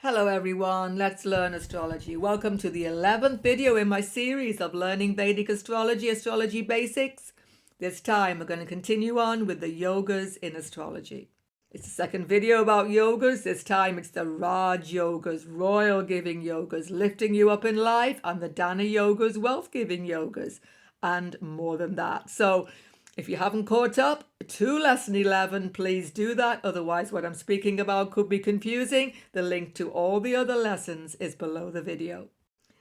Hello everyone, let's learn astrology. Welcome to the 11th video in my series of learning Vedic astrology basics. This time we're going to continue on with the yogas in astrology. It's the second video about yogas. This time it's the Raj Yogas, royal giving yogas, lifting you up in life, and the Dhana Yogas, wealth giving yogas, and more than that. So if you haven't caught up to lesson 11, please do that. Otherwise, what I'm speaking about could be confusing. The link to all the other lessons is below the video.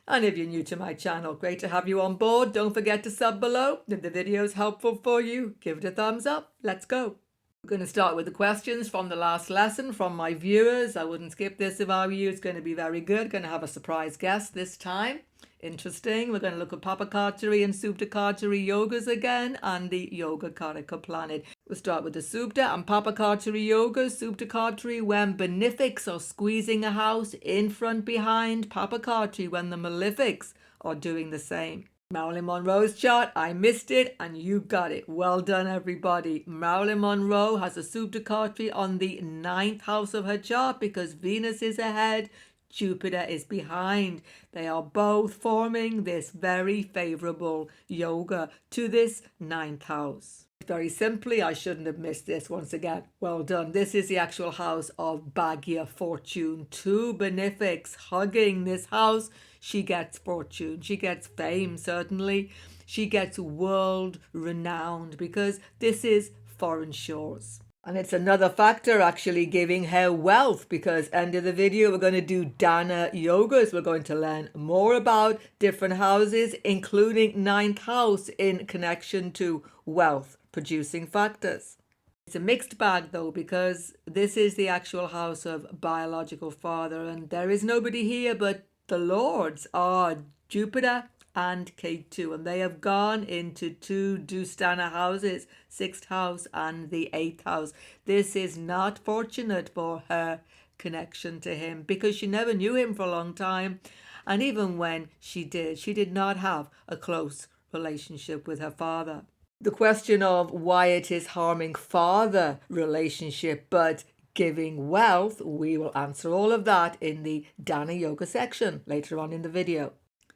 And if you're new to my channel, great to have you on board. Don't forget to sub below. If the video is helpful for you, give it a thumbs up. Let's go. We're going to start with the questions from the last lesson from my viewers. I wouldn't skip this if I were you. It's going to be very good. Going to have a surprise guest this time. Interesting. We're going to look at Papa Khartari and Subha Khartari yogas again and the Yoga Karaka planet. We'll start with the Subha and Papa Khartari yogas. Subha Khartari when benefics are squeezing a house in front behind. Papa Khartari when the malefics are doing the same. Marilyn Monroe's chart, I missed it and you got it. Well done everybody. Marilyn Monroe has a Subha Khartari on the 9th house of her chart because Venus is ahead, Jupiter is behind. They are both forming this very favorable yoga to this 9th house. Very simply, I shouldn't have missed this once again. Well done. This is the actual house of Bhagya, fortune. Two benefics hugging this house. She gets fortune. She gets fame, certainly. She gets world renowned because this is foreign shores. And it's another factor actually giving her wealth because end of the video we're going to do Dhana Yogas. We're going to learn more about different houses, including 9th house in connection to wealth producing factors. It's a mixed bag though because this is the actual house of biological father and there is nobody here but the lords are Jupiter and K2 and they have gone into two Dusthana houses, 6th house and the 8th house. This is not fortunate for her connection to him because she never knew him for a long time, and even when she did not have a close relationship with her father. The question of why it is harming father relationship but giving wealth, we will answer all of that in the Dhana Yoga section later on in the video.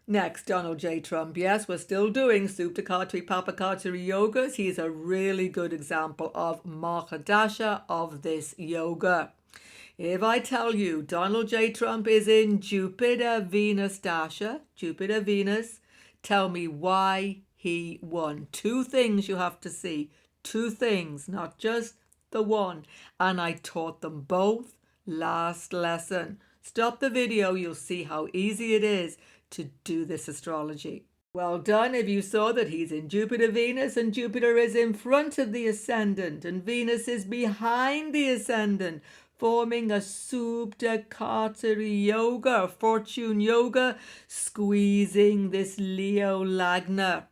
Next, Donald J. Trump. Yes, we're still doing Subha Khartari, Papa Khartari yogas. He's a really good example of Mahadasha of this yoga. If I tell you Donald J. Trump is in Jupiter-Venus Dasha, Jupiter-Venus, tell me why he won. Two things you have to see. Two things, not just the one. And I taught them both last lesson. Stop the video, you'll see how easy it is to do this astrology. Well done if you saw that he's in Jupiter-Venus and Jupiter is in front of the ascendant and Venus is behind the ascendant, forming a Subha Khartari yoga, fortune yoga, squeezing this Leo Lagna.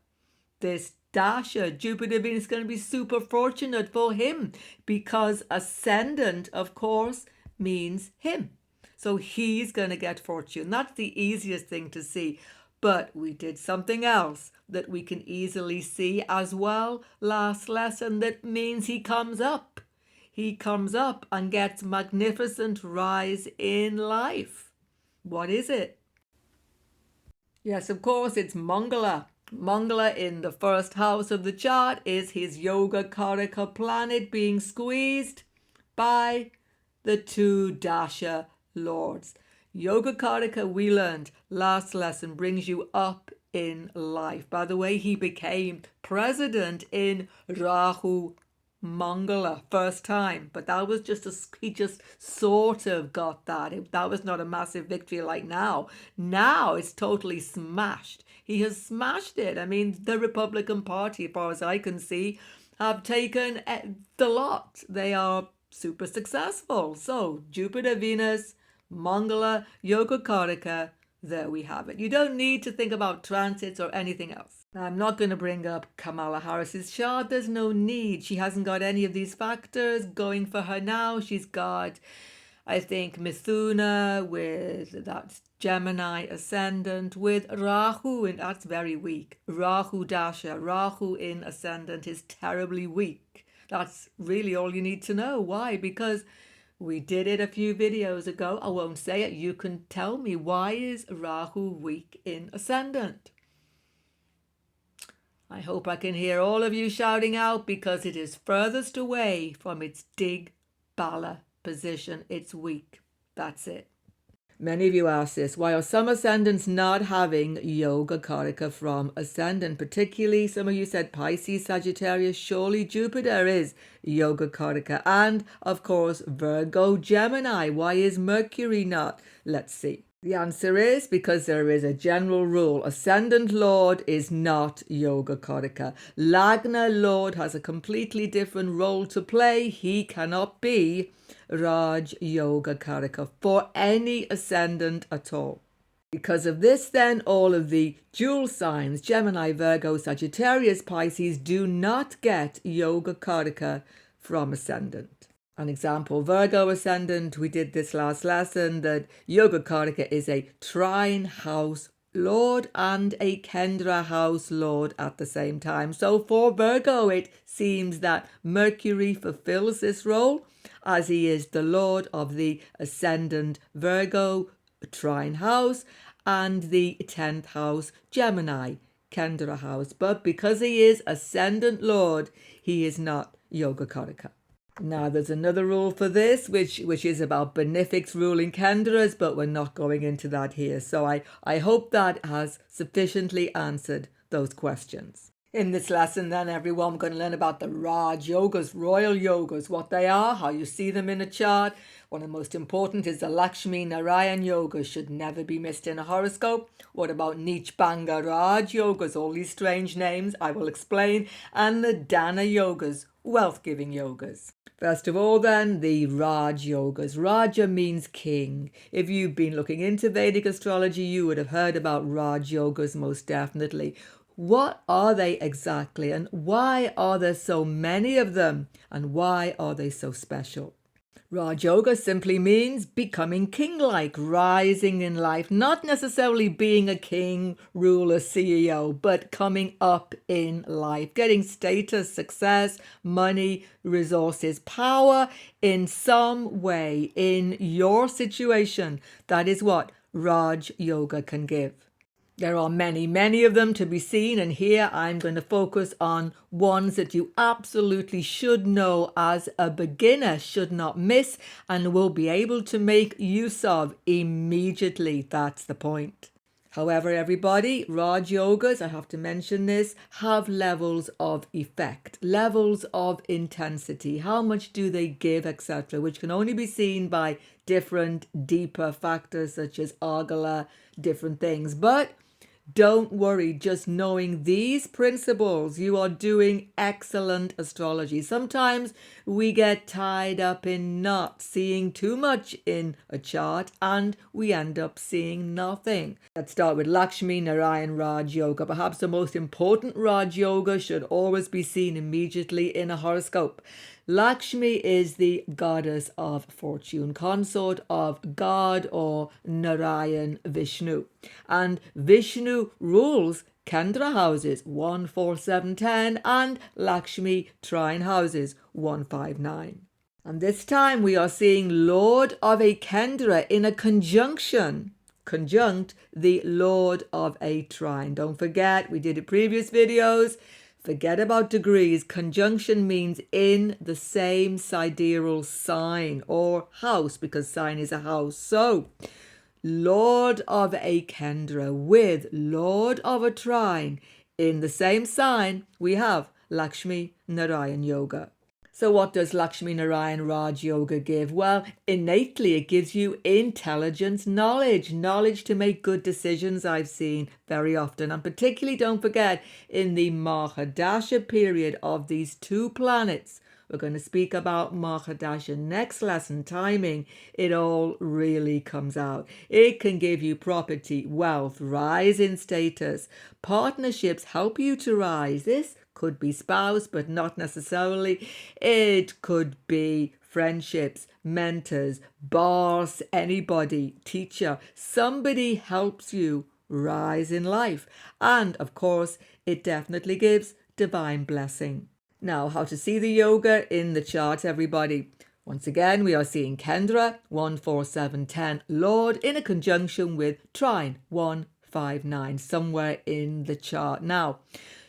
This Dasha, Jupiter-Venus, is going to be super fortunate for him because ascendant, of course, means him. So he's going to get fortune. That's the easiest thing to see. But we did something else that we can easily see as well last lesson. That means he comes up. He comes up and gets magnificent rise in life. What is it? Yes, of course, it's Mangala. Mangala in the 1st house of the chart is his Yoga Karaka planet being squeezed by the two Dasha lords. Yoga Karaka, we learned last lesson, brings you up in life. By the way, he became president in Rahu Mangala first time, but that was he just sort of got that. That was not a massive victory like now. Now it's totally smashed. He has smashed it. I mean, the Republican Party, as far as I can see, have taken the lot. They are super successful. So Jupiter, Venus, Mangala, Yoga Karaka, there we have it. You don't need to think about transits or anything else. Now, I'm not going to bring up Kamala Harris's chart. There's no need. She hasn't got any of these factors going for her now. She's got, I think, Mithuna with that Gemini ascendant with Rahu, and that's very weak. Rahu Dasha, Rahu in ascendant is terribly weak. That's really all you need to know. Why? Because We did it a few videos ago. I won't say it. You can tell me, why is Rahu weak in ascendant? I hope I can hear all of you shouting out, because it is furthest away from its Digbala position. It's weak. That's it. Many of you ask this, why are some ascendants not having Yoga Karaka from ascendant? Particularly, some of you said Pisces, Sagittarius. Surely Jupiter is Yoga Karaka. And, of course, Virgo, Gemini. Why is Mercury not? Let's see. The answer is because there is a general rule. Ascendant Lord is not Yoga Karaka. Lagna Lord has a completely different role to play. He cannot be Raj Yoga Karaka for any ascendant at all. Because of this, then, all of the dual signs, Gemini, Virgo, Sagittarius, Pisces, do not get Yoga Karaka from ascendant. An example, Virgo ascendant, we did this last lesson, that Yoga Karaka is a trine house lord and a Kendra house lord at the same time. So for Virgo, it seems that Mercury fulfills this role, as he is the lord of the ascendant Virgo trine house and the 10th house Gemini Kendra house. But because he is ascendant lord, he is not Yoga Karaka. Now, there's another rule for this, which is about benefics ruling Kendras, but we're not going into that here. So I hope that has sufficiently answered those questions. In this lesson, then, everyone, we're going to learn about the Raj Yogas, royal yogas, what they are, how you see them in a chart. One of the most important is the Lakshmi Narayan yogas, should never be missed in a horoscope. What about Neech, Bhanga, Raj Yogas, all these strange names, I will explain. And the Dhana Yogas, wealth-giving yogas. First of all, then, the Raj Yogas. Raja means king. If you've been looking into Vedic astrology, you would have heard about Raj Yogas most definitely. What are they exactly, and why are there so many of them, and why are they so special? Raj Yoga simply means becoming king-like, rising in life, not necessarily being a king, ruler, CEO, but coming up in life, getting status, success, money, resources, power in some way in your situation. That is what Raj Yoga can give. There are many, many of them to be seen, and here I'm going to focus on ones that you absolutely should know as a beginner, should not miss, and will be able to make use of immediately. That's the point. However, everybody, Raj Yogas, I have to mention this, have levels of effect, levels of intensity. How much do they give, etc., which can only be seen by different, deeper factors such as Agala, different things. But don't worry, just knowing these principles, you are doing excellent astrology. Sometimes we get tied up in not seeing too much in a chart and we end up seeing nothing. Let's start with Lakshmi Narayan Raj Yoga. Perhaps the most important Raj Yoga should always be seen immediately in a horoscope. Lakshmi is the goddess of fortune, consort of God or Narayan Vishnu. And Vishnu rules Kendra houses 1, 4, 7, 10 and Lakshmi trine houses 1, 5, 9. And this time we are seeing Lord of a Kendra in a conjunct the Lord of a trine. Don't forget, we did it previous videos. Forget about degrees. Conjunction means in the same sidereal sign or house, because sign is a house. So, Lord of a Kendra with Lord of a trine in the same sign, we have Lakshmi Narayan Yoga. So what does Lakshmi Narayan Raj Yoga give? Well, innately it gives you intelligence, knowledge to make good decisions, I've seen very often. And particularly, don't forget, in the Mahadasha period of these two planets, we're going to speak about Mahadasha next lesson, timing, it all really comes out. It can give you property, wealth, rise in status. Partnerships help you to rise. This could be spouse, but not necessarily. It could be friendships, mentors, boss, anybody, teacher. Somebody helps you rise in life. And of course, it definitely gives divine blessing. Now, how to see the yoga in the chart, everybody. Once again, we are seeing Kendra 1, 4, 7, 10 Lord in a conjunction with trine 1, 5, 9 somewhere in the chart. Now,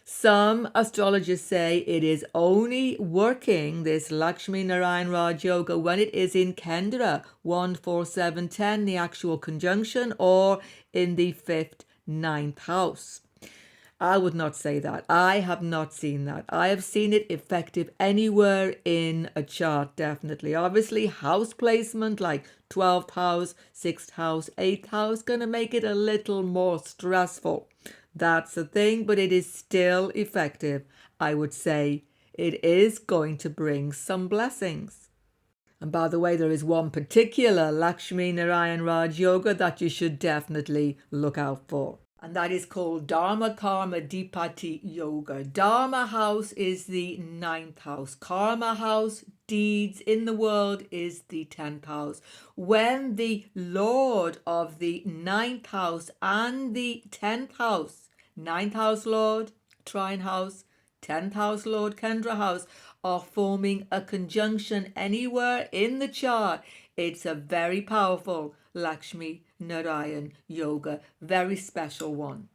some astrologers say it is only working, this Lakshmi Narayan Raj Yoga, when it is in Kendra 1, 4, 7, 10, the actual conjunction, or in the 5th, 9th house. I would not say that. I have not seen that. I have seen it effective anywhere in a chart, definitely. Obviously, house placement like 12th house, 6th house, 8th house, going to make it a little more stressful. That's the thing, but it is still effective. I would say it is going to bring some blessings. And by the way, there is one particular Lakshmi Narayan Raj Yoga that you should definitely look out for. And that is called Dharmakarma Dipati Yoga. Dharma house is the 9th house. Karma house, deeds in the world, is the 10th house. When the Lord of the 9th house and the 10th house, 9th house Lord, trine house, 10th house Lord, Kendra house, are forming a conjunction anywhere in the chart, it's a very powerful Lakshmi Narayan Yoga, very special one.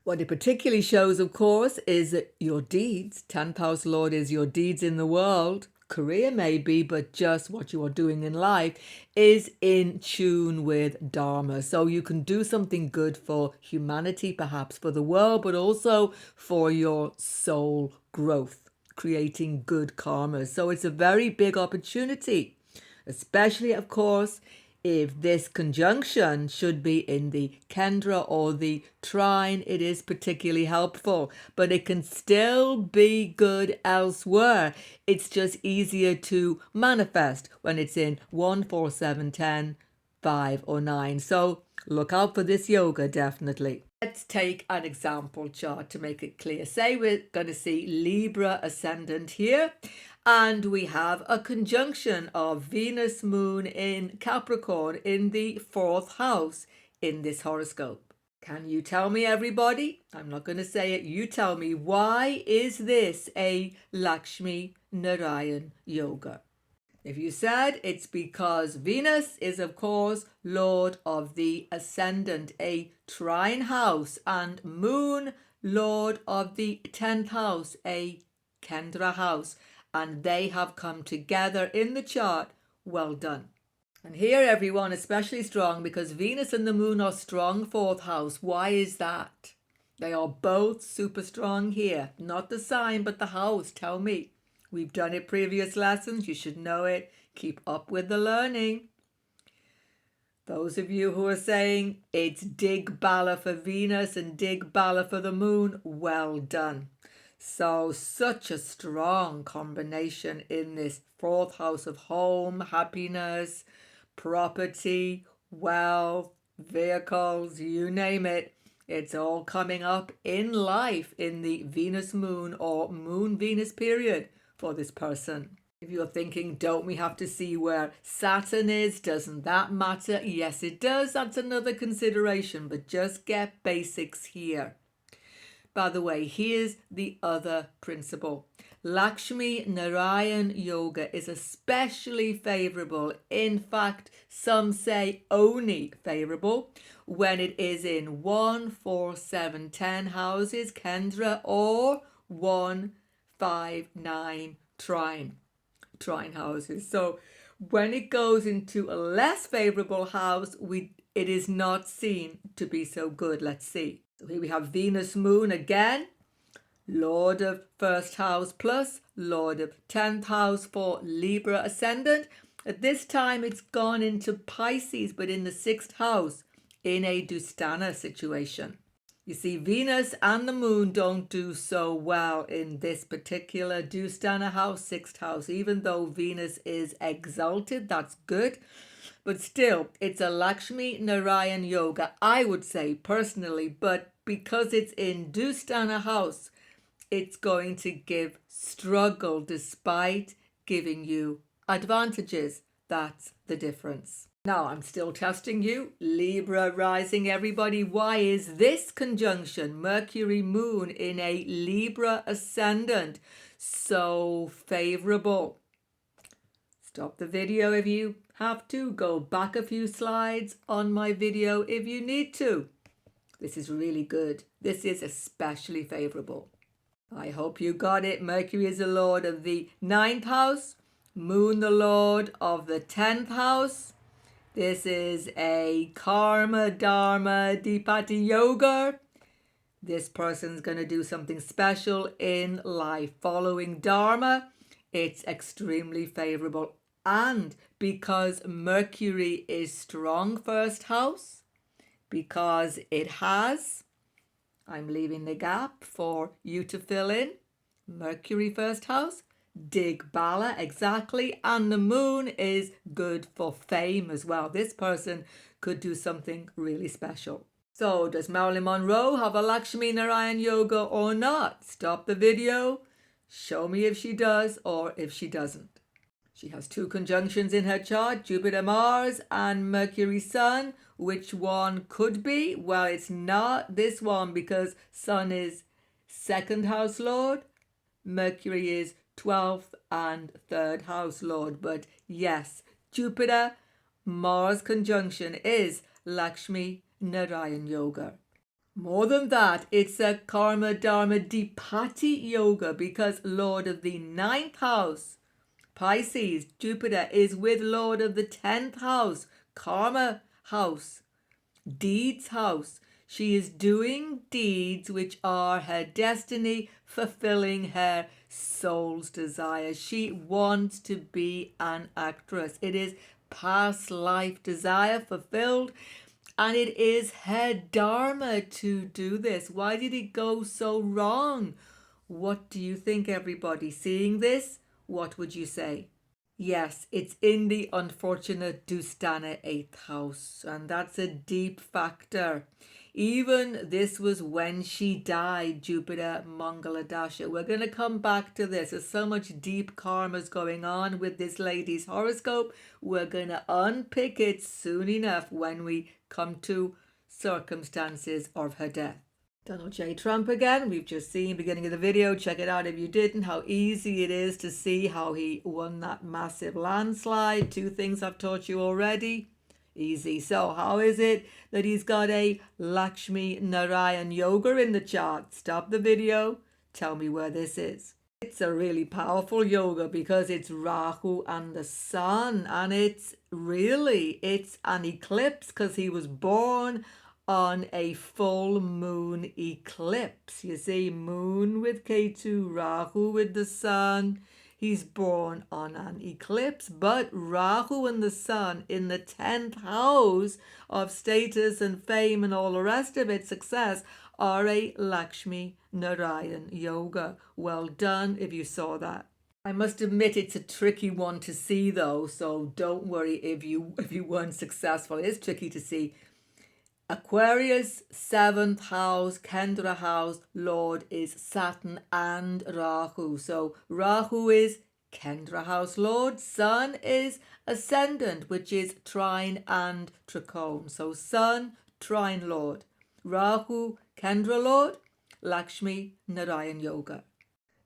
What it particularly shows, of course, is that your deeds, 10th house Lord is your deeds in the world, career maybe, but just what you are doing in life is in tune with Dharma. So you can do something good for humanity, perhaps for the world, but also for your soul growth, creating good karma. So it's a very big opportunity, especially, of course, if this conjunction should be in the Kendra or the trine, it is particularly helpful, but it can still be good elsewhere. It's just easier to manifest when it's in 1, 4, 7, 10, 5 or 9. So look out for this yoga, definitely. Let's take an example chart to make it clear. Say we're going to see Libra ascendant here, and we have a conjunction of Venus Moon in Capricorn in the 4th house in this horoscope. Can you tell me, everybody? I'm not going to say it. You tell me, why is this a Lakshmi Narayan Yoga? If you said it's because Venus is, of course, Lord of the Ascendant, a trine house, and Moon, Lord of the 10th house, a Kendra house, and they have come together in the chart, well done. And here, everyone, especially strong because Venus and the Moon are strong 4th house. Why is that? They are both super strong here. Not the sign, but the house. Tell me. We've done it previous lessons. You should know it. Keep up with the learning. Those of you who are saying it's Dig Bala for Venus and Dig Bala for the Moon, well done. So such a strong combination in this 4th house of home, happiness, property, wealth, vehicles, you name it. It's all coming up in life in the Venus Moon or Moon Venus period for this person. If you're thinking, don't we have to see where Saturn is? Doesn't that matter? Yes, it does. That's another consideration, but just get basics here. By the way, here's the other principle. Lakshmi Narayan Yoga is especially favorable. In fact, some say only favorable when it is in 1, 4, 7, 10 houses, Kendra, or 1, 5, 9 trine houses. So when it goes into a less favorable house, it is not seen to be so good. Let's see. So here we have Venus Moon again, Lord of 1st house plus Lord of 10th house for Libra ascendant. At this time it's gone into Pisces, but in the 6th house in a Dustana situation. You see, Venus and the Moon don't do so well in this particular Dustana house, 6th house. Even though Venus is exalted, that's good. But still, it's a Lakshmi Narayan Yoga, I would say personally. But because it's in Dustana house, it's going to give struggle despite giving you advantages. That's the difference. Now, I'm still testing you. Libra rising, everybody. Why is this conjunction, Mercury Moon in a Libra ascendant, so favorable? Stop the video if you have to. Go back a few slides on my video if you need to. This is really good. This is especially favorable. I hope you got it. Mercury is the lord of the 9th house. Moon the lord of the 10th house. This is a Karma, Dharma, Dipati yoga. This person's going to do something special in life. Following Dharma, it's extremely favorable. And because Mercury is strong first house, because it has, I'm leaving the gap for you to fill in, Mercury first house, Dig Bala, exactly, and the moon is good for fame as well. This person could do something really special. So does Marilyn Monroe have a Lakshmi Narayan yoga or not? Stop the video, show me if she does or if she doesn't. She has 2 conjunctions in her chart, Jupiter Mars and Mercury Sun. Which one could be? Well, it's not this one because Sun is 2nd house lord, Mercury is 12th and 3rd house lord. But yes, Jupiter Mars conjunction is Lakshmi Narayan yoga. More than that, it's a Karma Dharma Dipati yoga because lord of the 9th house, Pisces, Jupiter is with lord of the 10th house, Karma house, deeds house. She is doing deeds which are her destiny, fulfilling her soul's desires. She wants to be an actress. It is past life desire fulfilled, and it is her dharma to do this. Why did it go so wrong? What do you think, everybody? Seeing this, what would you say? Yes, it's in the unfortunate Dustana 8th house, and that's a deep factor. Even this was when she died, Jupiter Mangaladasha. We're going to come back to this. There's so much deep karmas going on with this lady's horoscope. We're going to unpick it soon enough when we come to circumstances of her death. Donald J. Trump again. We've just seen beginning of the video. Check it out if you didn't. How easy it is to see how he won that massive landslide. 2 things I've taught you already. Easy. So how is it that he's got a Lakshmi Narayan yoga in the chart? Stop the video. Tell me where this is. It's a really powerful yoga because it's Rahu and the sun, and it's an eclipse because he was born on a full moon eclipse. You see, moon with Ketu, Rahu with the sun. He's born on an eclipse, but Rahu and the sun in the 10th house of status and fame and all the rest of it, success, are a Lakshmi Narayan yoga. Well done if you saw that. I must admit it's a tricky one to see though, so don't worry if you weren't successful. It is tricky to see. Aquarius, 7th house, Kendra house, Lord is Saturn and Rahu. So Rahu is Kendra house Lord. Sun is Ascendant, which is Trine and Tricone. So Sun, Trine Lord. Rahu, Kendra Lord. Lakshmi, Narayan Yoga.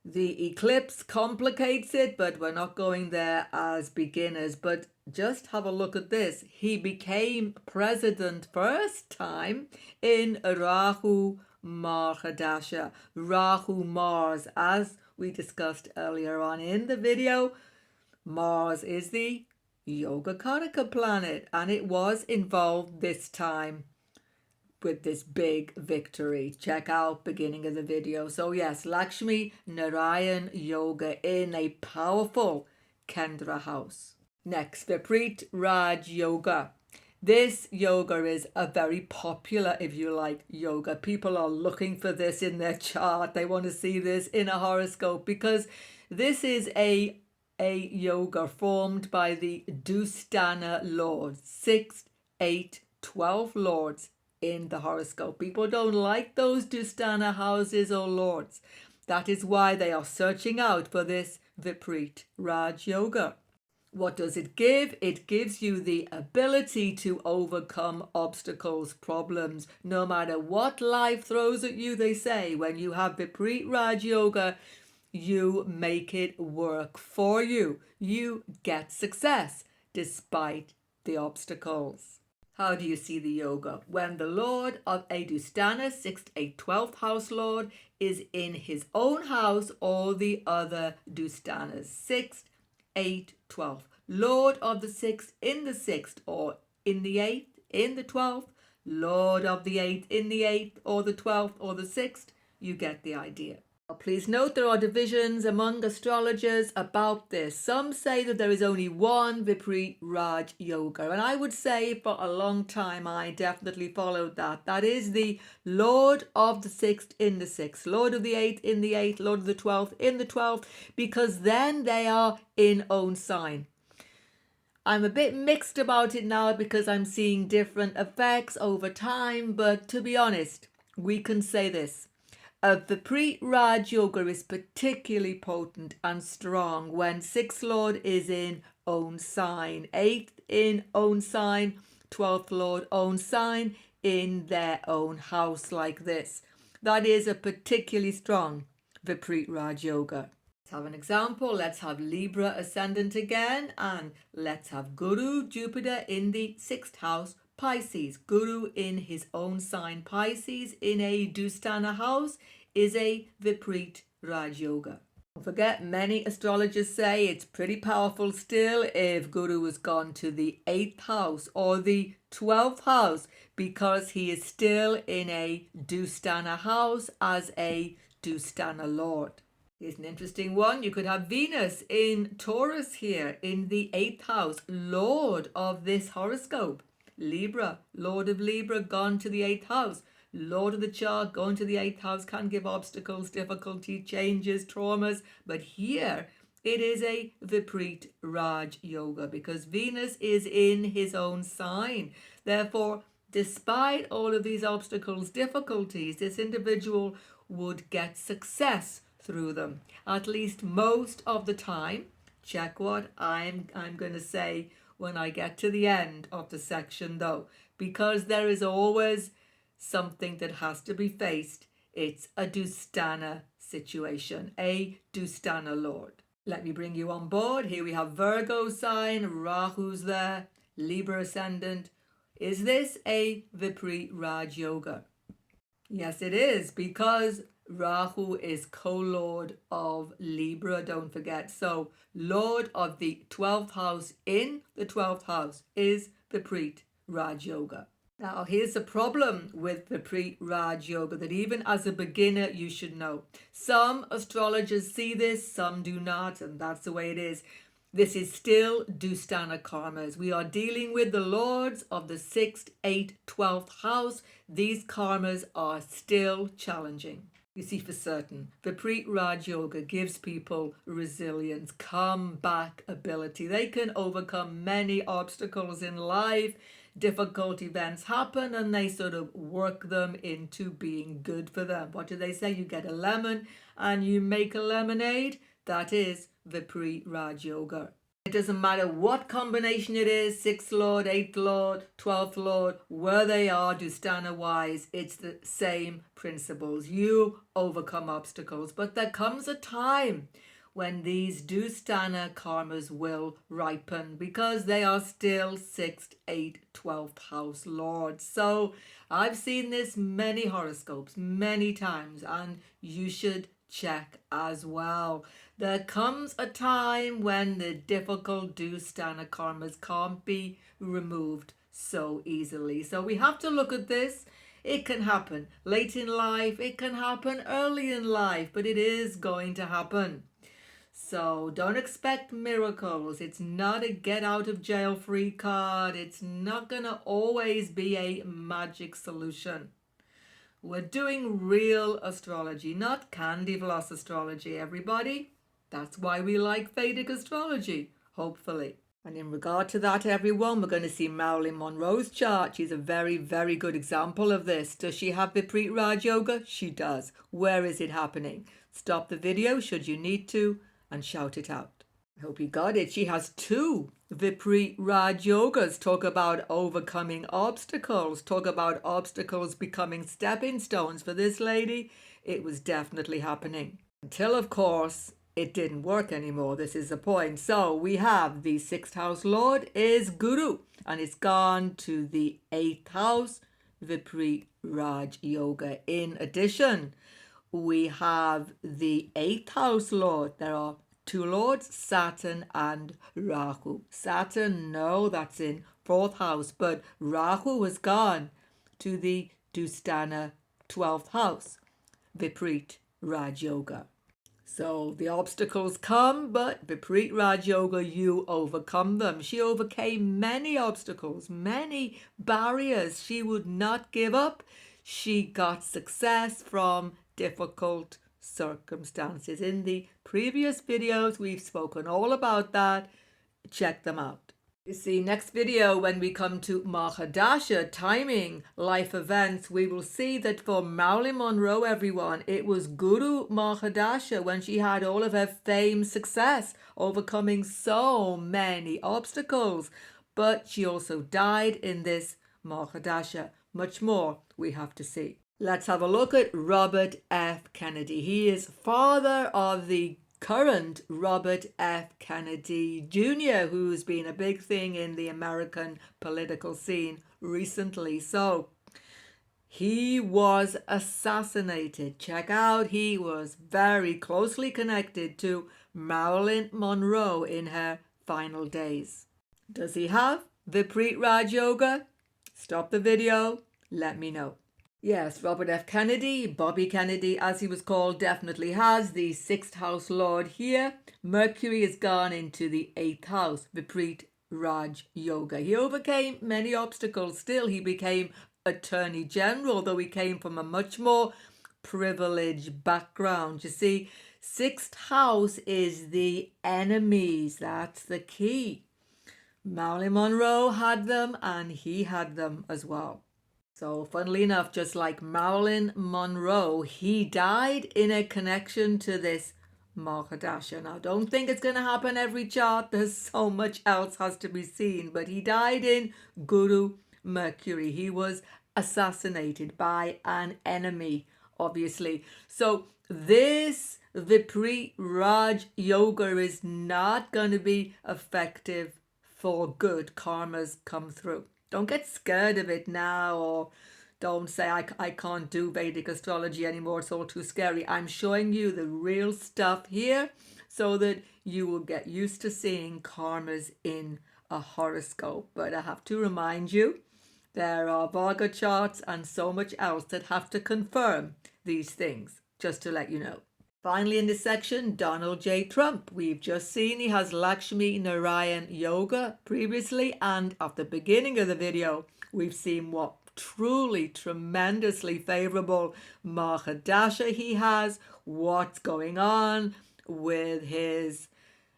The eclipse complicates it, but we're not going there as beginners. But just have a look at this. He became president first time in Rahu Mahadasha. Rahu Mars, as we discussed earlier on in the video. Mars is the Yoga Karaka planet, and it was involved this time with this big victory. Check out beginning of the video. So yes, Lakshmi Narayan Yoga in a powerful Kendra house. Next, Vipreet Raj Yoga. This yoga is a very popular, if you like, yoga. People are looking for this in their chart. They want to see this in a horoscope because this is a yoga formed by the Dustana lords, 6, 8, 12 lords in the horoscope. People don't like those Dustana houses or lords. That is why they are searching out for this Vipreet Raj Yoga. What does it give? It gives you the ability to overcome obstacles, problems, no matter what life throws at you. They say when you have Vipreet Raj Yoga, you make it work for you. You get success despite the obstacles. How do you see the yoga? When the Lord of a Dusthana, 6th, 8th, 12th house Lord, is in his own house, all the other Dusthanas, 6th, 8th, 12th. Lord of the 6th in the 6th or in the 8th, in the 12th. Lord of the 8th in the 8th or the 12th or the 6th. You get the idea. Please note there are divisions among astrologers about this. Some say that there is only one Vipreet Raj Yoga, and I would say for a long time I definitely followed that. That is the Lord of the 6th in the 6th, Lord of the 8th in the 8th, Lord of the 12th in the 12th, because then they are in own sign. I'm a bit mixed about it now because I'm seeing different effects over time, but to be honest, we can say this. Vipreet Raj Yoga is particularly potent and strong when 6th Lord is in own sign, 8th in own sign, 12th Lord own sign in their own house like this. That is a particularly strong Vipreet Raj Yoga. Let's have an example. Let's have Libra ascendant again, and let's have Guru Jupiter in the 6th house, Pisces. Guru in his own sign, Pisces, in a Dusthana house is a Vipreet Raj Yoga. Don't forget, many astrologers say it's pretty powerful still if Guru has gone to the 8th house or the 12th house because he is still in a Dusthana house as a Dusthana Lord. Here's an interesting one. You could have Venus in Taurus here in the 8th house, Lord of this horoscope. Libra, Lord of Libra, gone to the 8th house. Lord of the chart, going to the 8th house can give obstacles, difficulty, changes, traumas. But here it is a Vipreet Raj Yoga because Venus is in his own sign. Therefore, despite all of these obstacles, difficulties, this individual would get success through them, at least most of the time. Check what I'm going to say when I get to the end of the section though, because there is always something that has to be faced. It's a Dusthana situation, a Dusthana Lord. Let me bring you on board. Here we have Virgo sign, Rahu's there, Libra ascendant. Is this a Vipreet Raj Yoga? Yes, it is, because Rahu is co-lord of Libra, don't forget. So, lord of the 12th house in the 12th house is Vipreet Raj Yoga. Now, here's the problem with Vipreet Raj Yoga that even as a beginner, you should know. Some astrologers see this, some do not, and that's the way it is. This is still Dusthana karmas. We are dealing with the lords of the 6th, 8th, 12th house. These karmas are still challenging. You see, for certain, Vipreet Raj Yoga gives people resilience, comeback ability. They can overcome many obstacles in life. Difficult events happen and they sort of work them into being good for them. What do they say? You get a lemon and you make a lemonade. That is Vipreet Raj Yoga. It doesn't matter what combination it is, 6th Lord, 8th Lord, 12th Lord, where they are Dusthana wise, it's the same principles. You overcome obstacles, but there comes a time when these Dusthana karmas will ripen because they are still 6th, 8th, 12th house lords. So I've seen this many horoscopes, many times, and you should check as well. There comes a time when the difficult Dusthana karmas can't be removed so easily. So we have to look at this. It can happen late in life, it can happen early in life, but it is going to happen. So don't expect miracles. It's not a get out of jail free card. It's not going to always be a magic solution. We're doing real astrology, not candy floss astrology, everybody. That's why we like Vedic astrology, hopefully. And in regard to that, everyone, we're going to see Marilyn Monroe's chart. She's a very, very good example of this. Does she have Vipreet Raj Yoga? She does. Where is it happening? Stop the video should you need to and shout it out. I hope you got it. She has 2 Vipreet Raj Yogas. Talk about overcoming obstacles. Talk about obstacles becoming stepping stones for this lady. It was definitely happening. Until, of course, it didn't work anymore. This is the point. So we have the sixth house lord is Guru, and it's gone to the eighth house, Vipreet Raj Yoga. In addition, we have the eighth house lord. There are two lords, Saturn and Rahu. Saturn, no, that's in fourth house, but Rahu has gone to the Dustana 12th house, Vipreet Raj Yoga. So the obstacles come, but Vipreet Raj Yoga, you overcome them. She overcame many obstacles, many barriers. She would not give up. She got success from difficult circumstances. In the previous videos, we've spoken all about that. Check them out. You see, next video, when we come to Mahadasha, timing, life events, we will see that for Marilyn Monroe, everyone, it was Guru Mahadasha when she had all of her fame, success, overcoming so many obstacles. But she also died in this Mahadasha. Much more we have to see. Let's have a look at Robert F. Kennedy. He is father of the current Robert F. Kennedy Jr., who's been a big thing in the American political scene recently. So he was assassinated. Check out, he was very closely connected to Marilyn Monroe in her final days. Does he have Vipreet Raj Yoga? Stop the video, let me know. Yes, Robert F. Kennedy, Bobby Kennedy, as he was called, definitely has the sixth house lord here. Mercury has gone into the eighth house, Vipreet Raj Yoga. He overcame many obstacles. Still, he became Attorney General, though he came from a much more privileged background. You see, sixth house is the enemies. That's the key. Marilyn Monroe had them, and he had them as well. So funnily enough, just like Marilyn Monroe, he died in a connection to this Mahadasha. Now, don't think it's going to happen every chart. There's so much else has to be seen. But he died in Guru Mercury. He was assassinated by an enemy, obviously. So this Vipreet Raj Yoga is not going to be effective for good. Karmas come through. Don't get scared of it now, or don't say, I can't do Vedic astrology anymore. It's all too scary. I'm showing you the real stuff here so that you will get used to seeing karmas in a horoscope. But I have to remind you, there are Bhanga charts and so much else that have to confirm these things, just to let you know. Finally, in this section, Donald J. Trump. We've just seen he has Lakshmi Narayan Yoga previously, and at the beginning of the video, we've seen what truly tremendously favorable Mahadasha he has, what's going on with his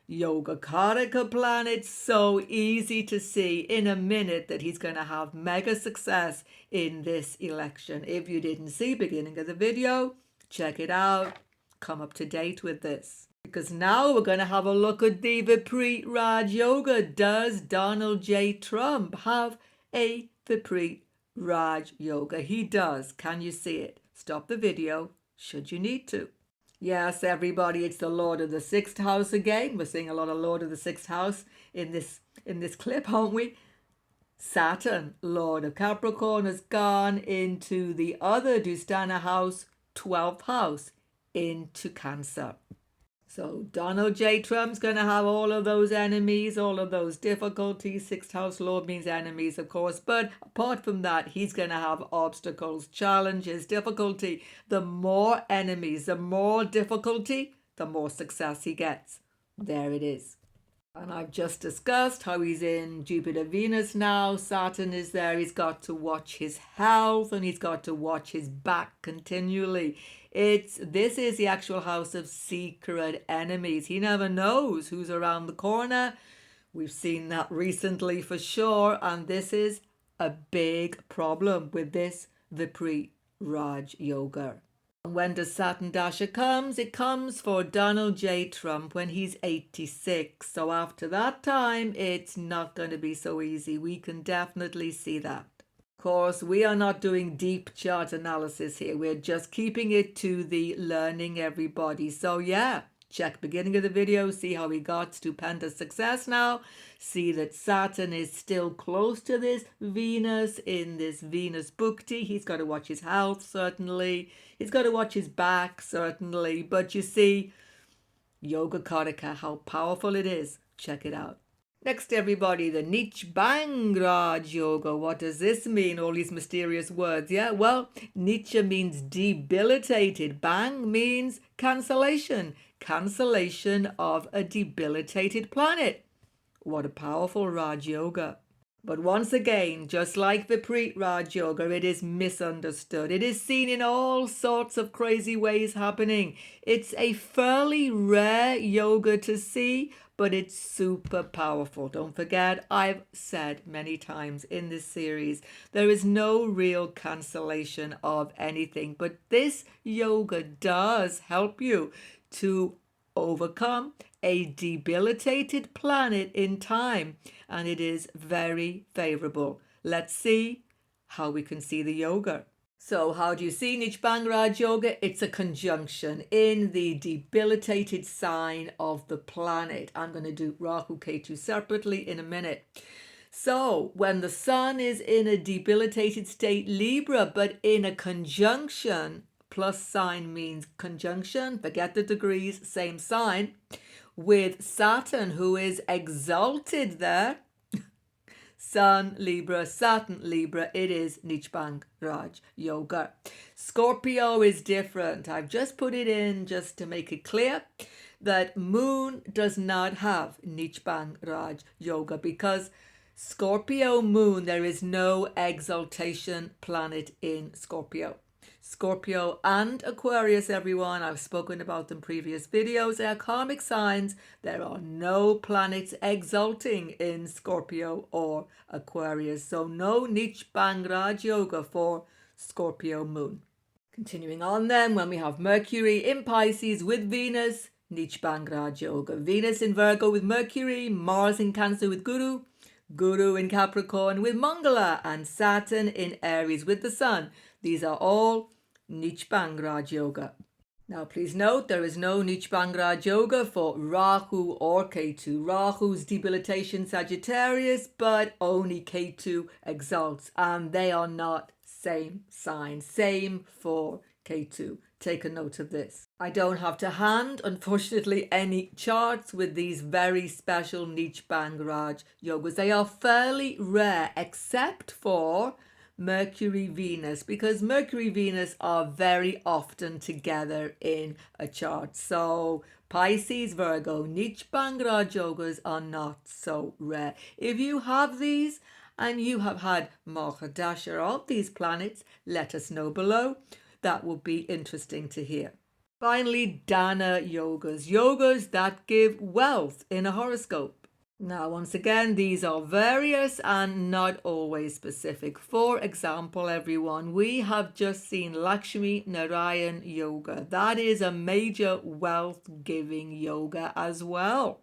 Yoga Karaka planet. So easy to see in a minute that he's going to have mega success in this election. If you didn't see beginning of the video, check it out. Come up to date with this, because now we're going to have a look at the Vipreet Raj Yoga. Does Donald J. Trump have a Vipreet Raj Yoga? He does. Can you see it? Stop the video should you need to. Yes, everybody, it's the Lord of the sixth house again. We're seeing a lot of Lord of the sixth house in this clip, aren't we? Saturn, Lord of Capricorn, has gone into the other Dustana house, 12th house, into Cancer. So Donald J. Trump's going to have all of those enemies, all of those difficulties. Sixth house lord means enemies, of course. But apart from that, he's going to have obstacles, challenges, difficulty. The more enemies, the more difficulty, the more success he gets. There it is. And I've just discussed how he's in Jupiter, Venus now. Saturn is there. He's got to watch his health and he's got to watch his back continually. This is the actual house of secret enemies. He never knows who's around the corner. We've seen that recently for sure. And this is a big problem with this Vipreet Raj Yoga. When does Saturn Dasha comes? It comes for Donald J. Trump when he's 86. So after that time, it's not going to be so easy. We can definitely see that. Of course, we are not doing deep chart analysis here. We're just keeping it to the learning everybody. So yeah, check beginning of the video, see how we got stupendous success now. See that Saturn is still close to this Venus in this Venus Bhukti. He's got to watch his health, certainly. He's got to watch his back, certainly. But you see, Yoga Karaka, how powerful it is. Check it out. Next, everybody, the Neech Raj Yoga. What does this mean? All these mysterious words. Yeah, well, Neech means debilitated. Bang means cancellation. Cancellation of a debilitated planet. What a powerful Raj Yoga. But once again, just like Vipreet Raj Yoga, it is misunderstood. It is seen in all sorts of crazy ways happening. It's a fairly rare yoga to see, but it's super powerful. Don't forget, I've said many times in this series, there is no real cancellation of anything, but this yoga does help you to overcome a debilitated planet in time, and it is very favorable. Let's see how we can see the yoga. So how do you see Neech Raj Yoga? It's a conjunction in the debilitated sign of the planet. I'm going to do Rahu Ketu separately in a minute. So when the sun is in a debilitated state, Libra, but in a conjunction, plus sign means conjunction, forget the degrees, same sign, with Saturn, who is exalted there. Sun, Libra, Saturn, Libra, it is Neech Raj Yoga. Scorpio is different. I've just put it in just to make it clear that Moon does not have Neech Raj Yoga because Scorpio Moon, there is no exaltation planet in Scorpio. Scorpio and Aquarius, everyone, I've spoken about them in previous videos. They are karmic signs. There are no planets exalting in Scorpio or Aquarius. So no Neech Raj Yoga for Scorpio Moon. Continuing on then, when we have Mercury in Pisces with Venus, Neech Raj Yoga. Venus in Virgo with Mercury, Mars in Cancer with Guru, Guru in Capricorn with Mangala, and Saturn in Aries with the Sun. These are all Neech Raj Yoga. Now please note there is no Neech Raj Yoga for Rahu or Ketu. Rahu's debilitation Sagittarius, but only Ketu exalts, and they are not same sign. Same for Ketu. Take a note of this. I don't have to hand, unfortunately, any charts with these very special Neech Raj Yogas. They are fairly rare, except for Mercury Venus, because Mercury Venus are very often together in a chart. So Pisces, Virgo, Neech Raj Yogas are not so rare. If you have these and you have had Mahadasha of these planets, let us know below. That would be interesting to hear. Finally, Dhana Yogas. Yogas that give wealth in a horoscope. Now, once again, these are various and not always specific. For example, everyone, we have just seen Lakshmi Narayan Yoga. That is a major wealth-giving yoga as well.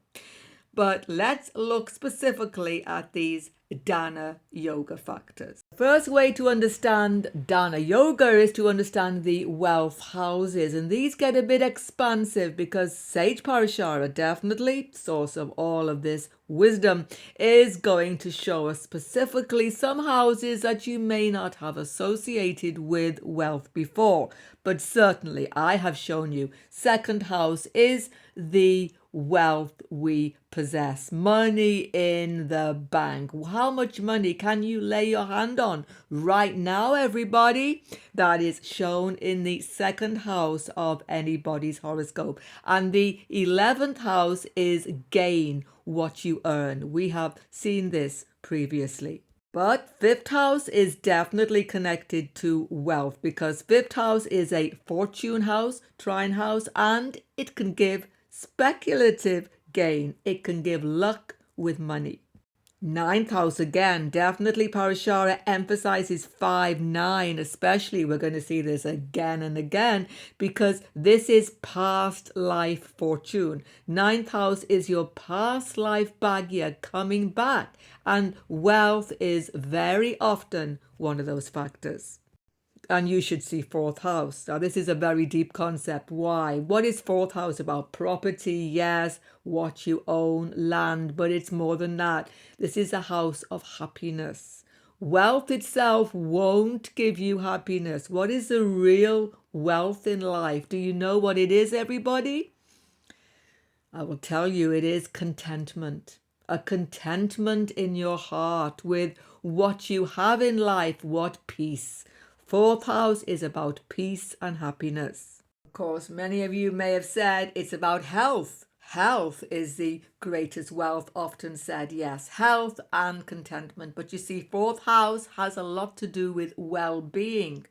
But let's look specifically at these Dhana Yoga factors. The first way to understand Dhana Yoga is to understand the wealth houses, and these get a bit expansive because Sage Parashara, definitely source of all of this wisdom, is going to show us specifically some houses that you may not have associated with wealth before. But certainly I have shown you second house is the wealth we possess, money in the bank. How much money can you lay your hand on right now, everybody? That is shown in the second house of anybody's horoscope. And the 11th house is gain, what you earn. We have seen this previously. But fifth house is definitely connected to wealth because fifth house is a fortune house, trine house, and it can give speculative gain. It can give luck with money. Ninth house again, definitely Parashara emphasizes 5-9, especially. We're going to see this again and again because this is past life fortune. Ninth house is your past life bhagya coming back, and wealth is very often one of those factors. And you should see fourth house. Now, this is a very deep concept. Why? What is fourth house about? Property, yes, what you own, land, but it's more than that. This is a house of happiness. Wealth itself won't give you happiness. What is the real wealth in life? Do you know what it is, everybody? I will tell you, it is contentment. A contentment in your heart with what you have in life, what peace. Fourth house is about peace and happiness. Of course, many of you may have said it's about health. Health is the greatest wealth, often said. Yes, health and contentment. But you see, fourth house has a lot to do with well-being.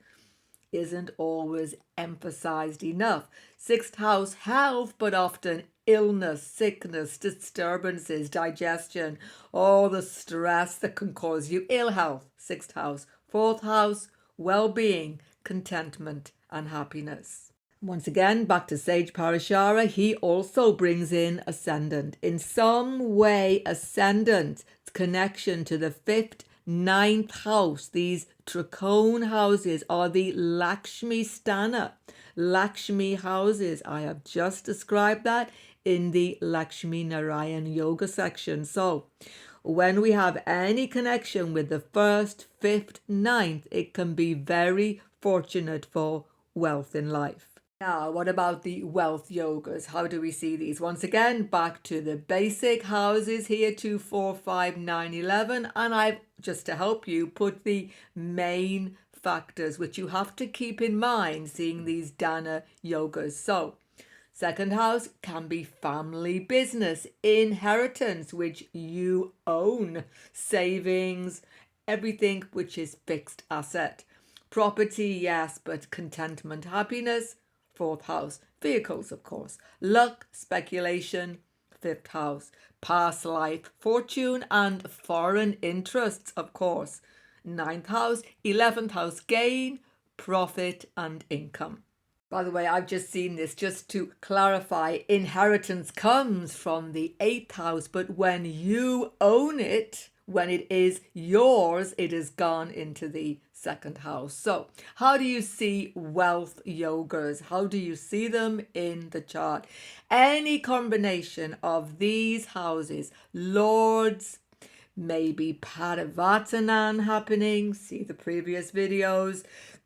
Isn't always emphasized enough. Sixth house, health, but often illness, sickness, disturbances, digestion, all the stress that can cause you ill health. Sixth house. Fourth house, well-being, contentment, and happiness. Once again, back to Sage Parashara, he also brings in ascendant. In some way, ascendant connection to the fifth, ninth house. These Trikona houses are the Lakshmi Sthana. Lakshmi houses. I have just described that in the Lakshmi Narayan Yoga section. So, when we have any connection with the first, fifth, ninth, it can be very fortunate for wealth in life. Now, what about the wealth yogas? How do we see these? Once again, back to the basic houses here, 2, 4, 5, 9, 11. And I've, just to help you, put the main factors which you have to keep in mind seeing these Dhana Yogas. So, second house can be family business, inheritance, which you own, savings, everything which is fixed asset. Property, yes, but contentment, happiness, fourth house. Vehicles, of course. Luck, speculation, fifth house. Past life, fortune, and foreign interests, of course. Ninth house, 11th house, gain, profit, and income. By the way, I've just seen this, just to clarify, inheritance comes from the 8th house, but when you own it, when it is yours, it has gone into the 2nd house. So how do you see wealth yogas? How do you see them in the chart? Any combination of these houses, lords, maybe Parivatanan happening, see the previous videos,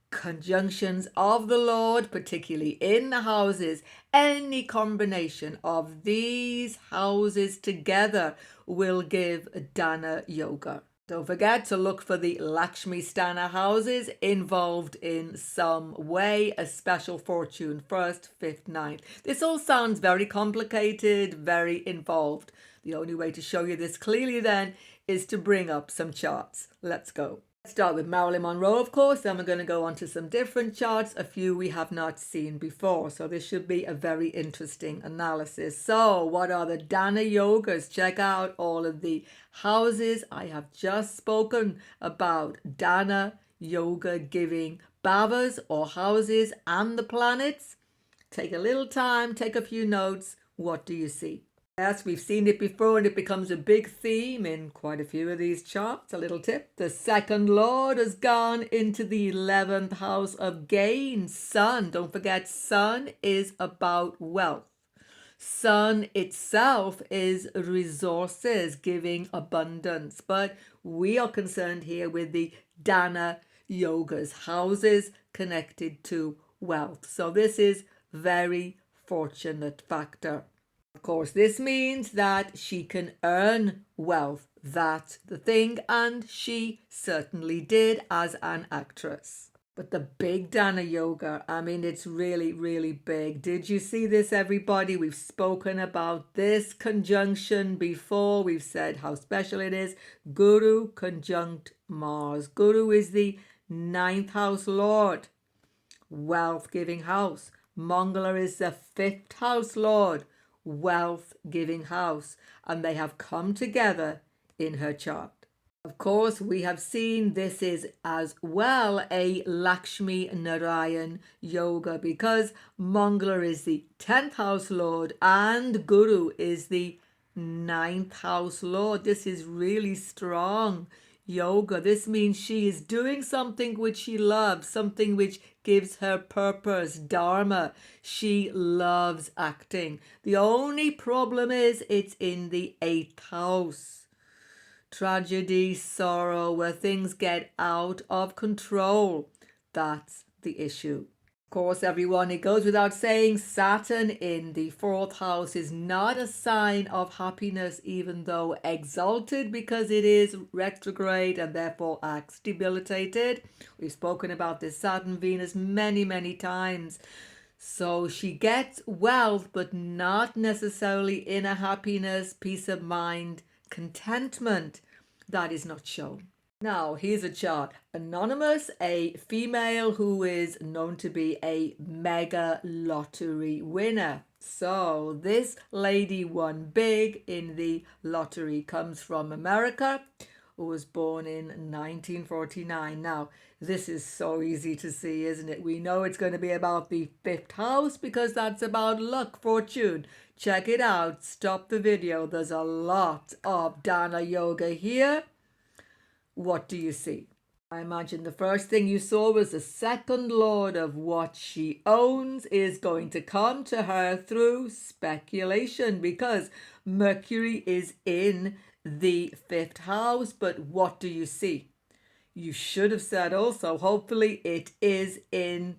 conjunctions of the Lord, particularly in the houses, any combination of these houses together will give Dhana Yoga. Don't forget to look for the Lakshmi Sthana houses involved in some way, a special fortune, 1st, 5th, 9th. This all sounds very complicated, very involved. The only way to show you this clearly then is to bring up some charts. Let's go. Let's start with Marilyn Monroe, of course. Then we're going to go on to some different charts, a few we have not seen before. So this should be a very interesting analysis. So what are the Dhana Yogas? Check out all of the houses I have just spoken about. Dhana Yoga giving bhavas or houses and the planets. Take a little time, take a few notes. What do you see? Yes, we've seen it before and it becomes a big theme in quite a few of these charts. A little tip. The 2nd Lord has gone into the 11th house of gain. Sun. Don't forget, Sun is about wealth. Sun itself is resources, giving abundance. But we are concerned here with the Dhana Yogas, houses connected to wealth. So this is very fortunate factor. Of course, this means that she can earn wealth. That's the thing, and she certainly did as an actress. But the big Dhana Yoga, I mean, it's really, really big. Did you see this, everybody? We've spoken about this conjunction before. We've said how special it is. Guru conjunct Mars. Guru is the 9th house lord, wealth-giving house. Mangala is the 5th house lord, wealth giving house, and they have come together in her chart. Of course, we have seen this is as well a Lakshmi Narayan yoga because Mangala is the 10th house lord and Guru is the 9th house lord. This is really strong yoga. This means she is doing something which she loves, something which gives her purpose, dharma. She loves acting. The only problem is it's in the 8th house. Tragedy, sorrow, where things get out of control. That's the issue. Of course, everyone, it goes without saying, Saturn in the 4th house is not a sign of happiness, even though exalted, because it is retrograde and therefore acts debilitated. We've spoken about this Saturn Venus many, many times. So she gets wealth, but not necessarily inner happiness, peace of mind, contentment. That is not shown. Now, here's a chart. Anonymous, a female who is known to be a mega lottery winner. So this lady won big in the lottery, comes from America, who was born in 1949. Now, this is so easy to see, isn't it? We know it's going to be about the 5th house because that's about luck, fortune. Check it out. Stop the video. There's a lot of Dhana Yoga here. What do you see? I imagine the first thing you saw was the second lord of what she owns is going to come to her through speculation because Mercury is in the 5th house. But what do you see? You should have said also, hopefully it is in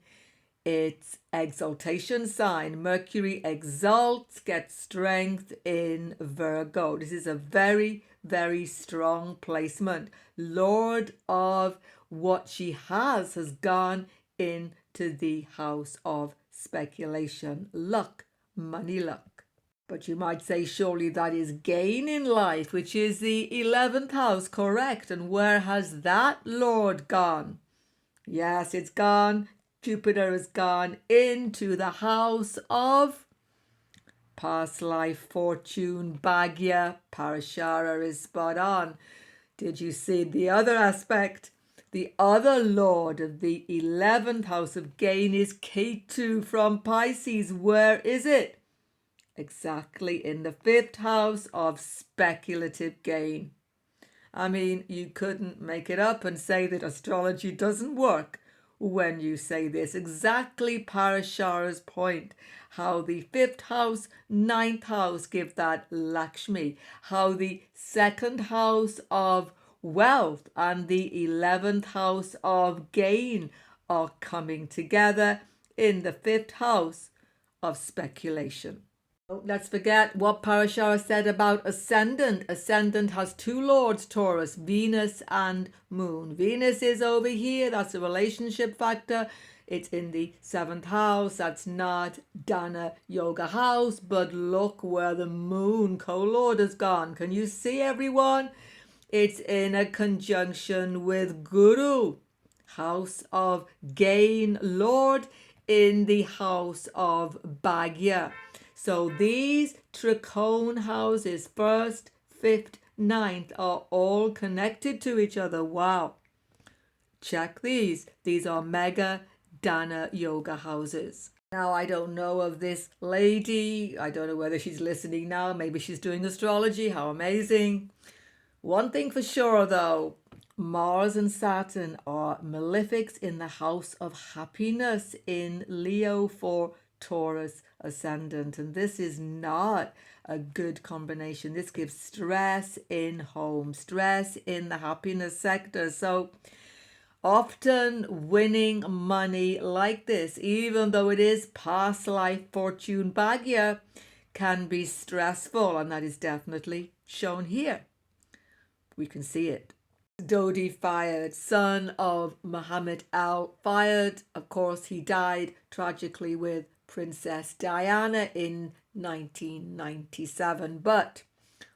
its exaltation sign. Mercury exalts, gets strength in Virgo. This is a very, very strong placement. Lord of what she has gone into the house of speculation. Luck, money luck. But you might say surely that is gain in life, which is the 11th house, correct? And where has that Lord gone? Yes, it's gone. Jupiter has gone into the house of past life, fortune, Bhagya. Parashara is spot on. Did you see the other aspect? The other lord of the 11th house of gain is Ketu from Pisces. Where is it? Exactly in the 5th house of speculative gain. I mean, you couldn't make it up and say that astrology doesn't work when you say this. Exactly Parashara's point. How the 5th house, 9th house give that Lakshmi. How the 2nd house of wealth and the 11th house of gain are coming together in the 5th house of speculation. Let's forget what Parashara said about ascendant. Ascendant has 2 lords, Taurus, Venus and Moon. Venus is over here. That's a relationship factor. It's in the 7th house. That's not Dhana Yoga house. But look where the Moon co-lord has gone. Can you see, everyone? It's in a conjunction with Guru, house of gain, Lord in the house of Bhagya. So these Trikone houses, 1st, 5th, 9th, are all connected to each other. Wow. Check these. These are mega Dhana Yoga houses. Now, I don't know of this lady. I don't know whether she's listening now. Maybe she's doing astrology. How amazing. One thing for sure, though, Mars and Saturn are malefics in the house of happiness in Leo for Taurus ascendant, and this is not a good combination. This gives stress in home, stress in the happiness sector. So often winning money like this, even though it is past life fortune Bhagya, can be stressful, and that is definitely shown here. We can see it. Dodi fired, son of Muhammad Al fired. Of course, he died tragically with Princess Diana in 1997. But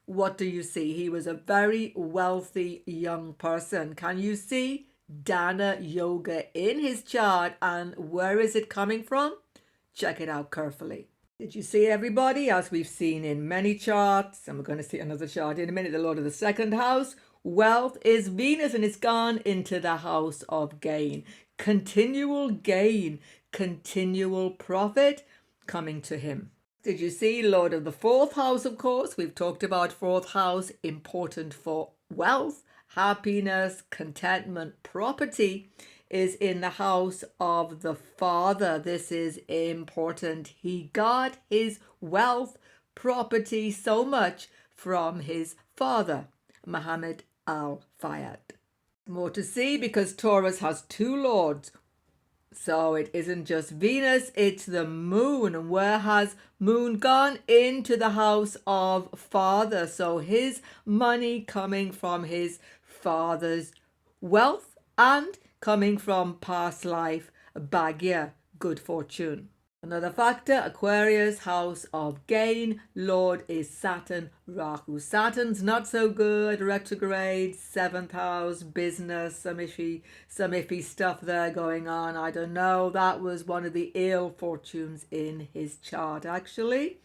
what do you see? He was a very wealthy young person. Can you see Dhana Yoga in his chart? And where is it coming from? Check it out carefully. Did you see, everybody, as we've seen in many charts, and we're going to see another chart in a minute, the Lord of the second house, wealth is Venus, and it's gone into the house of gain. Continual gain, continual profit coming to him. Did you see, Lord of the fourth house, of course, we've talked about fourth house, important for wealth, happiness, contentment, property, is in the house of the father. This is important. He got his wealth, property so much from his father, Muhammad al-Fayed. More to see, because Taurus has two lords. So it isn't just Venus, it's the moon. And where has moon gone? Into the house of father. So his money coming from his father's wealth and coming from past life, bhagya, good fortune. Another factor, Aquarius, house of gain. Lord is Saturn, Rahu. Saturn's not so good, retrograde, seventh house, business, some iffy stuff there going on. I don't know. That was one of the ill fortunes in his chart, actually.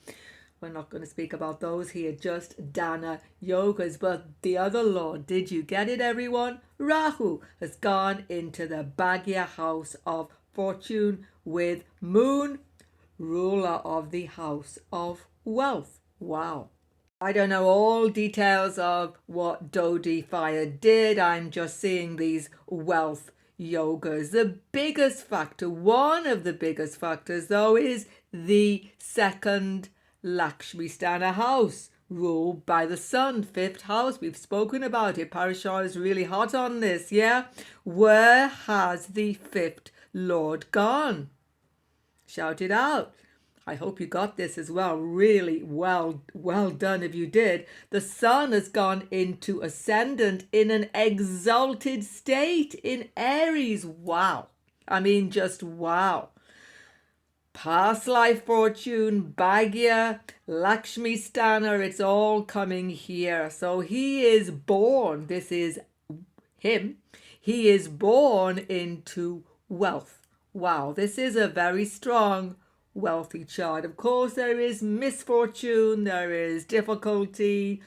We're not going to speak about those here, just Dhana Yogas. But the other Lord, did you get it, everyone? Rahu has gone into the bhagya house of fortune with moon, ruler of the house of wealth. Wow. I don't know all details of what Dodi Fire did. I'm just seeing these wealth yogas. The biggest factor, one of the biggest factors though, is the second Lakshmi Stana house, ruled by the sun, fifth house. We've spoken about it. Parashar is really hot on this, yeah? Where has the fifth Lord gone? Shout it out. I hope you got this as well. Really well done if you did. The sun has gone into ascendant in an exalted state in Aries. Wow. I mean, just wow. Past life fortune, bhagya, Lakshmi Stana, it's all coming here. So he is born, this is him, he is born into wealth. Wow, this is a very strong, wealthy chart. Of course, there is misfortune, there is difficulty.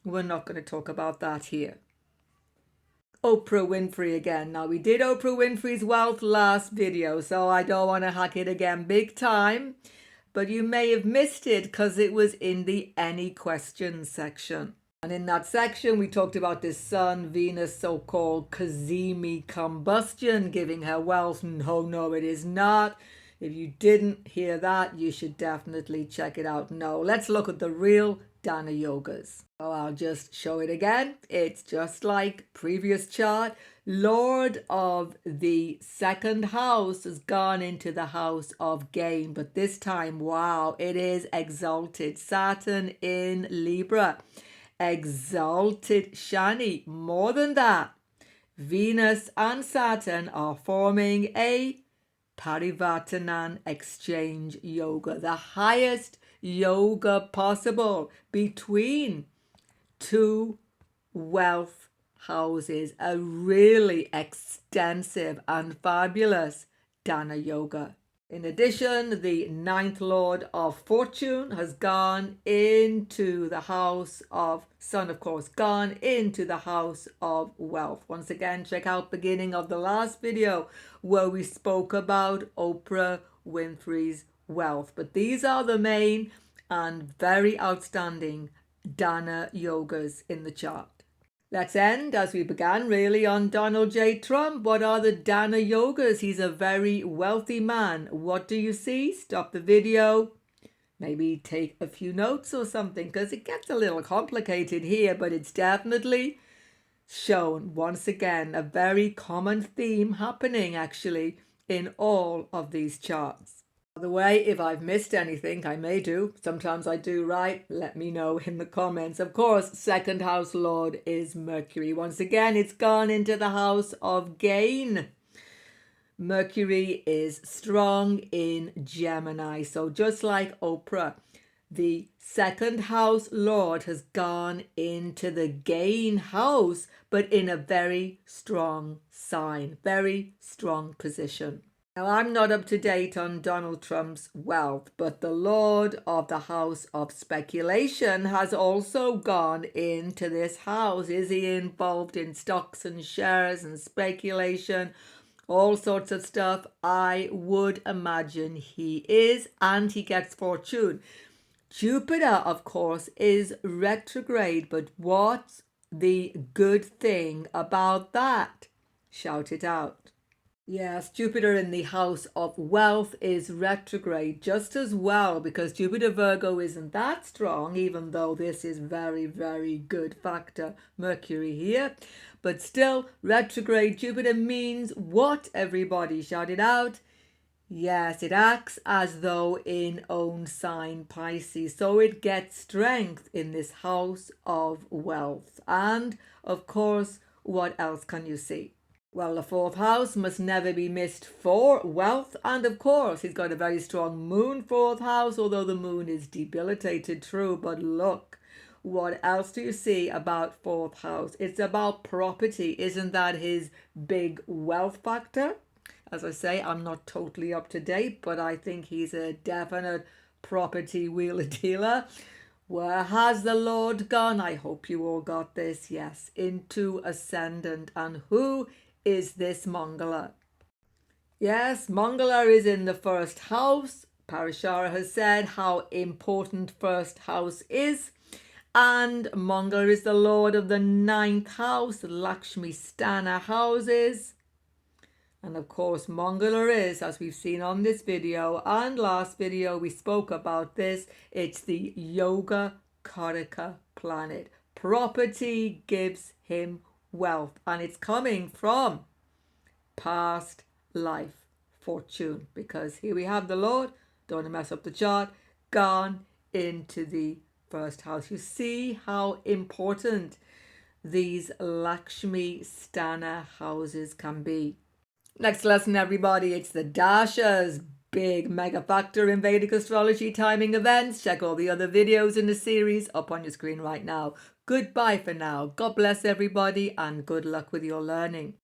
We're not going to talk about that here. Oprah Winfrey again. Now, we did Oprah Winfrey's wealth last video, so I don't want to hack it again big time. But you may have missed it because it was in the any questions section. And in that section, we talked about this Sun, Venus, so-called Kazemi combustion, giving her wealth. No, it is not. If you didn't hear that, you should definitely check it out. No, let's look at the real Dhana Yogas. So I'll just show it again. It's just like previous chart. Lord of the second house has gone into the house of gain. But this time, wow, it is exalted. Saturn in Libra. Exalted Shani. More than that, Venus and Saturn are forming a Parivartanan exchange yoga, the highest yoga possible between two wealth houses. A really extensive and fabulous Dhana yoga. In addition, the ninth lord of fortune has gone into the house of sun, of course, gone into the house of wealth. Once again, check out beginning of the last video where we spoke about Oprah Winfrey's wealth. But these are the main and very outstanding Dhana yogas in the chart. Let's end, as we began, really on Donald J. Trump. What are the Dhana Yogas? He's a very wealthy man. What do you see? Stop the video. Maybe take a few notes or something, because it gets a little complicated here, but it's definitely shown, once again, a very common theme happening, actually, in all of these charts. By the way, if I've missed anything, I may do. Sometimes I do, right? Let me know in the comments. Of course, second house lord is Mercury. Once again, it's gone into the house of gain. Mercury is strong in Gemini. So just like Oprah, the second house lord has gone into the gain house, but in a very strong sign, very strong position. Now, I'm not up to date on Donald Trump's wealth, but the Lord of the House of Speculation has also gone into this house. Is he involved in stocks and shares and speculation? All sorts of stuff. I would imagine he is, and he gets fortune. Jupiter, of course, is retrograde, but what's the good thing about that? Shout it out. Yes, Jupiter in the house of wealth is retrograde just as well, because Jupiter Virgo isn't that strong, even though this is very, very good factor Mercury here. But still, retrograde Jupiter means what, everybody? Shout it out. Yes, it acts as though in own sign Pisces. So it gets strength in this house of wealth. And of course, what else can you see? Well, the fourth house must never be missed for wealth. And of course, he's got a very strong moon fourth house, although the moon is debilitated, true. But look, what else do you see about fourth house? It's about property. Isn't that his big wealth factor? As I say, I'm not totally up to date, but I think he's a definite property wheeler dealer. Where has the Lord gone? I hope you all got this. Yes, into ascendant. And who is this Mangala? Yes, Mangala is in the first house. Parashara has said how important first house is. And Mangala is the Lord of the ninth house, Lakshmi Stana houses. And of course, Mangala is, as we've seen on this video and last video, we spoke about this. It's the Yoga Karaka planet. Property gives him wealth, and it's coming from past life fortune, because here we have the Lord, don't want to mess up the chart, gone into the first house. You see how important these Lakshmi Stana houses can be. Next lesson, everybody, it's the dashas, big mega factor in Vedic astrology timing events. Check all the other videos in the series up on your screen right now. Goodbye for now. God bless everybody and good luck with your learning.